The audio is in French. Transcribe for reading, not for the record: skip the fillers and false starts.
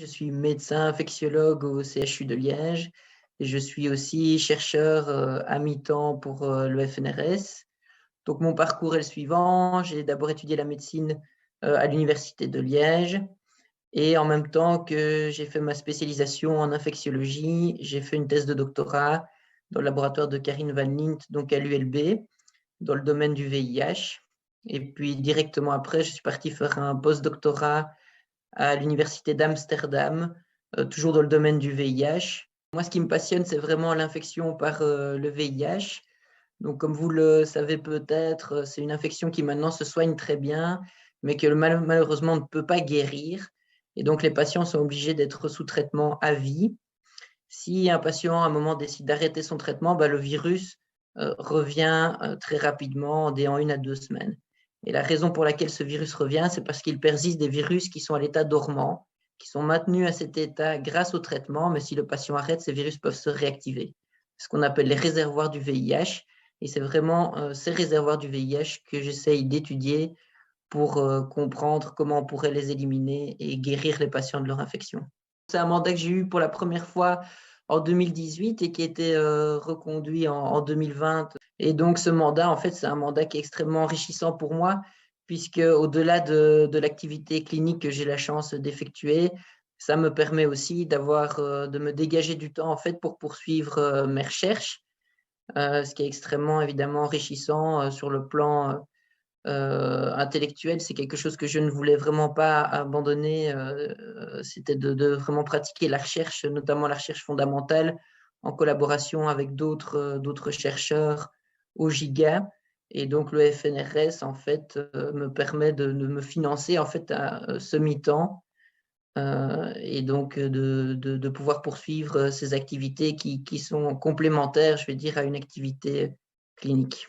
Je suis médecin infectiologue au CHU de Liège et je suis aussi chercheur à mi-temps pour le FNRS. Donc mon parcours est le suivant. J'ai d'abord étudié la médecine à l'université de Liège et en même temps que j'ai fait ma spécialisation en infectiologie, j'ai fait une thèse de doctorat dans le laboratoire de Karine Van Lint, donc à l'ULB, dans le domaine du VIH. Et puis directement après, je suis parti faire un post-doctorat à l'université d'Amsterdam, toujours dans le domaine du VIH. Moi, ce qui me passionne, c'est vraiment l'infection par le VIH. Donc, comme vous le savez peut-être, c'est une infection qui maintenant se soigne très bien, mais que malheureusement ne peut pas guérir. Et donc, les patients sont obligés d'être sous traitement à vie. Si un patient, à un moment, décide d'arrêter son traitement, le virus revient très rapidement, dès en 1 à 2 semaines. Et la raison pour laquelle ce virus revient, c'est parce qu'il persiste des virus qui sont à l'état dormant, qui sont maintenus à cet état grâce au traitement, mais si le patient arrête, ces virus peuvent se réactiver. Ce qu'on appelle les réservoirs du VIH. Et c'est vraiment ces réservoirs du VIH que j'essaye d'étudier pour comprendre comment on pourrait les éliminer et guérir les patients de leur infection. C'est un mandat que j'ai eu pour la première fois en 2018 et qui a été reconduit en 2020. Et donc, ce mandat, en fait, c'est un mandat qui est extrêmement enrichissant pour moi, puisque au-delà de l'activité clinique que j'ai la chance d'effectuer, ça me permet aussi de me dégager du temps, en fait, pour poursuivre mes recherches, ce qui est extrêmement, évidemment, enrichissant sur le plan intellectuel. C'est quelque chose que je ne voulais vraiment pas abandonner. C'était de vraiment pratiquer la recherche, notamment la recherche fondamentale, en collaboration avec d'autres chercheurs au GIGA. Et donc, le FNRS, en fait, me permet de me financer, en fait, à ce mi-temps, et donc de pouvoir poursuivre ces activités qui sont complémentaires, je vais dire, à une activité clinique.